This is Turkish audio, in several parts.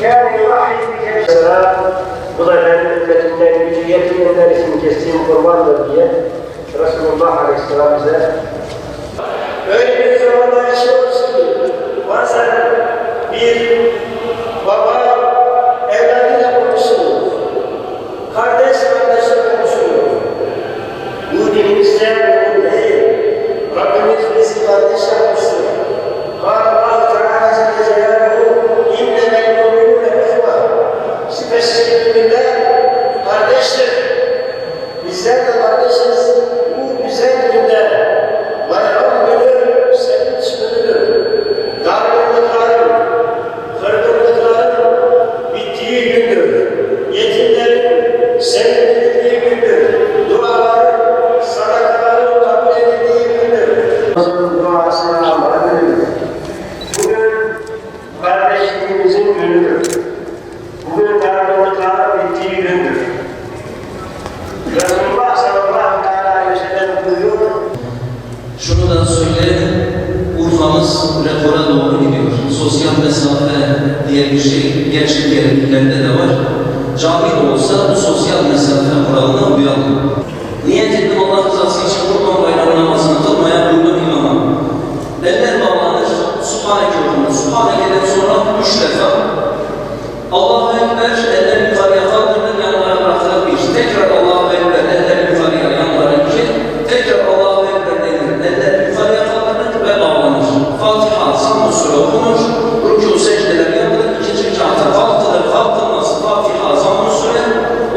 كان يضحي بكبسها. Bu da benim ümmetinden gücü yetmeyenler için kestiğim kurbandır diye Resulullah Aleyhisselam bize öyle bir zamanda yaşıyoruz ki bazen bir baba evladıyla konuşuyor, kardeş kardeşle konuşuyor. Bu dinimizde uygun değil. Rabbimiz bizi kardeş yapmıştır. Allah Teala Celle Celaluhu innemel mu'minûne ihvâ. Şüphesiz müminler kardeştir. Bizler de kardeşiz. Bu güzel günde bayram günü, sevinç günüdür. Dargınlıkların, kırgınlıkların bittiği gündür. Yetimlerin sevindirildiği gündür. Duaların, sadakaların kabul edildiği gündür. Duasına Allah'a verilir. Bugün kardeşliğimizin günüdür. Bugün dargınlıkların bittiği gündür. Resulullah sallallahu aleyhi ve sellem buyuruyor. Şunu da söyleyelim, Urfa'mız rekora doğru gidiyor. Sosyal mesafe diye bir şey gerçek yerlerde de var. Cami de olsa bu sosyal mesafe kuralına uyalım. Niyet ettim Allah rızası için Kurban Bayramı namazını kılmaya buyurdum imama. Eller bağlanır, Subhaneke okunur. Subhaneke'den sonra 3 defa Allahu Ekber, eller yukarıya kaldırılır, yanlara bırakılır bir. Tekrar Allahu Ekber, eller yukarıya, yanlara iki. Tekrar Allahu Ekber denir, eller yukarıya kaldırılır ve bağlanır. Fatiha, Zamm-ı Sure okunur, rükû secdeler yapılır, ikinci rekaata kalkılır, kalkılmaz. Fatiha, Zamm-ı Sure,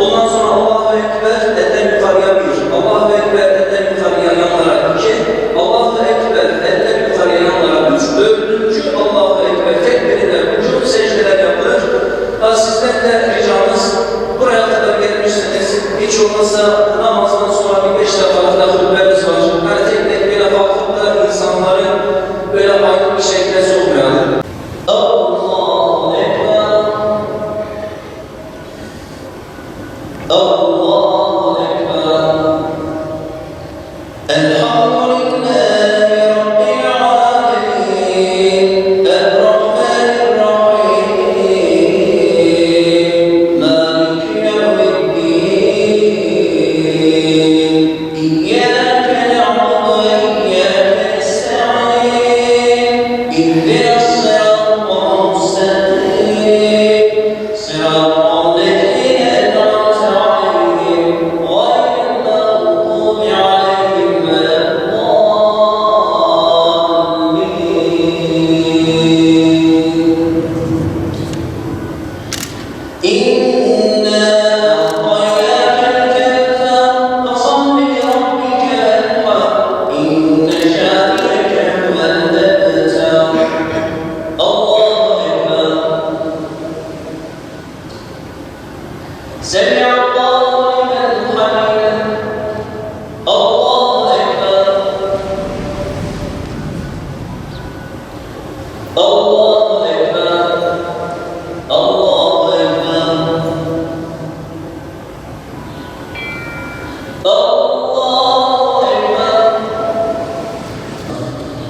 ondan sonra Allahu Ekber, eller yukarıya bir. Allahu Ekber, eller yukarıya, yanlara iki. Allahu Ekber, eller yukarıya, yanlara üç. Dördüncü Allahu Ekber, tekbiriyle rükû secdeler yapılır. Sizden de ricamız, buraya kadar gelmişsiniz, hiç olmazsa namazdan sonra bir 5 dakikalık da hutbemiz var. Yani tek tek böyle kalkıp da insanların böyle ayrı bir şekilde sokmayalım. Allahu Ekber, Allahu Ekber, Elhamdülillahi Rabbil Alemin, Errahmanirrahim.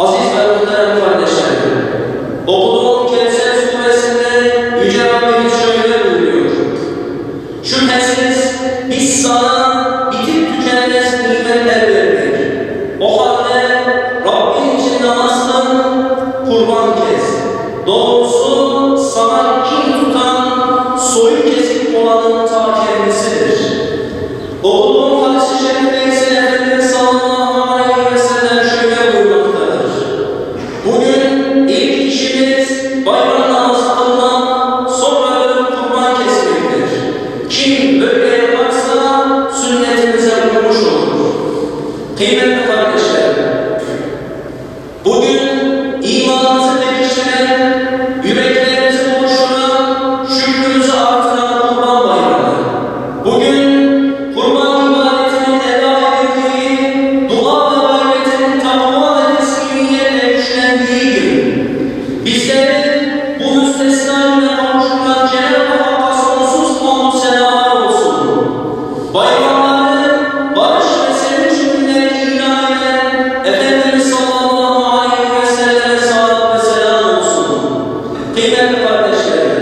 Aziz ve muhterem kardeşlerim, okuduğum Kevser suresinde Yüce Rabbimiz şöyle buyuruyor. Şüphesiz biz sana bitip tükenmez nimetler verdik. O halde Rabbin için namaz kıl, kurban kes. Doğrusu sana kin tutan, soyu kesik olanın ta kendisidir. Okuduğum hadis-i şerifte ise Efendimiz sallallahu aleyhi ve sellem şöyle buyurmaktadır. Bugün ilk işimiz bayram namazı kılmak, sonra ölüp kurban kesmektir. Kim böyle yaparsa sünnetimize uymuş olur. Kıymetli kardeşlerim, bugün imanımızı pekiştiren, yüreklerimizi buluşturan, şükrümüzü artıran Kurban Bayramı. Bugün kurban ibadetinin eda edildiği, dua ve gayretin takva ve teslimiyyetle güçlendiği gün, bizlerin bu müstesna güne kavuşturan Cenab-ı Hakk'a sonsuz hamdü senalar olsun. Bayramları, barış ve sevinç günleri ilan eden Efendimiz sallallahu aleyhi ve selleme salat ve selam olsun. Kıymetli kardeşlerim,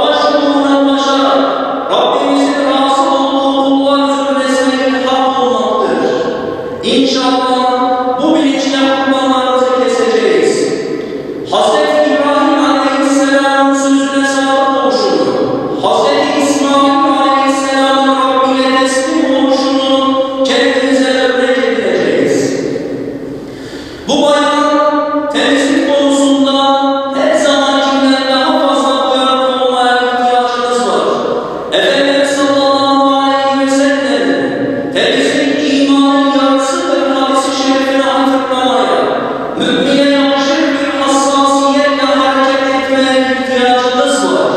savaş uğruna ulaşarak Rabbimizin razı olduğu kullar zümresine ilhak olmaktır. İnşallah bu bilinçle kurbanlarımızı keseceğiz. Hazreti İbrahim Aleyhisselam'ın sözüne sadık oluşunu, Hazreti İsmail Aleyhisselam'ın Rabbine teslim oluşunu kendimize örnek edineceğiz. Bu bayram temizlik konusunda her zamankinden daha fazla duyarlı olmaya ihtiyacımız var. Efendimiz sallallahu aleyhi ve sellem temizlik imanın yarısıdır hadis-i şerifini hatırlamaya, mümine yakışır bir hassasiyetle hareket etmeye ihtiyacımız var.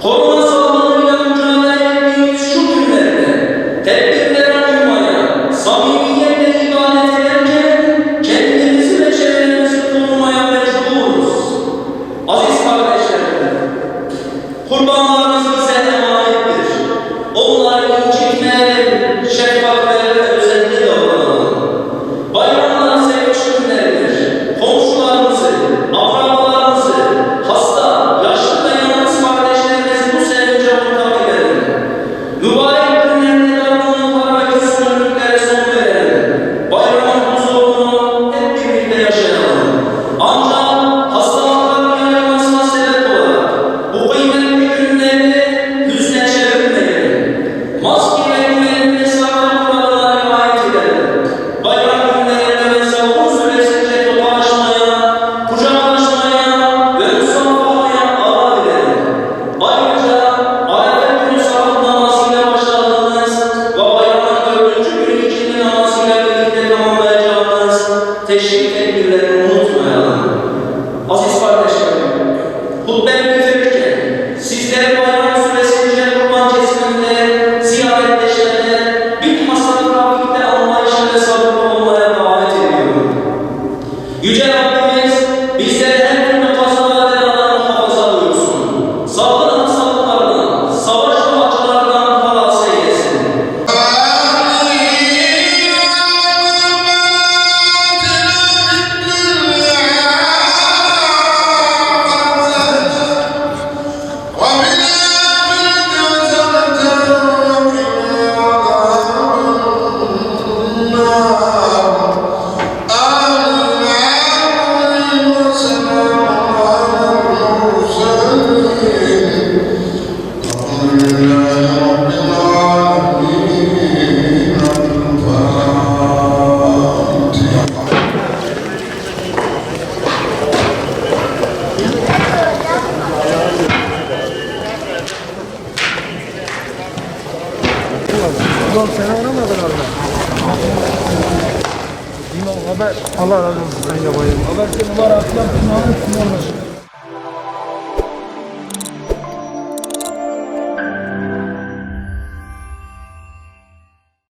Korona salgınıyla mücadele ettiğimiz şu günlerde tedbirlere uymaya, samimiyetle ibadet ederken kendimizi ve çevremizi korumaya mecburuz. Aziz kardeşlerim, kurbanlarımız bize emanettir. Onları incitmeyelim, şefkat ve özenli davranalım. Bayramlar sevinç günleridir. Komşularımızı, akrabalarımızı, hasta, yaşlı ve yalnız kardeşlerimizi bu sevince ortak edelim. Mübarek günlerde dargınlık para ve küskünlüklere son verelim. Bayramın huzurunu hep birlikte yaşayalım. Ancak hastalıkların yayılmasına sebep olarak bu kıymetli günleri hüzne çevirmeyelim. Maske ve güvenli mesafe kurallarına riayet edelim. Bayram günlerinde ve savun süresince tokalaşmaya, kucaklaşmaya ve musafahaya ara verelim. Ayrıca Arefe günü sabah namazıyla başladığınız ve bayramın 4. günü ikindi namazıyla birlikte tamamlayacağınız teşvik tedbirlerini unutmayalım. Aziz kardeşlerim, hutbemi bitirirken sizleri bayram süresince kurban kesiminde, ziyaretleşmede, bilhassa trafikte anlayışlı ve sabırlı olmaya davet ediyorum. Yüce Rabbimiz bizleri her türlü kaza ve beladan muhafaza buyursun. Salgın hastalıklardan, savaş ve acılardan halas eylesin. Ulan seni aramadın orada. İmam haber. Allah razı olsun. Ben yabayım. Haber seni var. Atlan. Şunu alın. Şunu alın.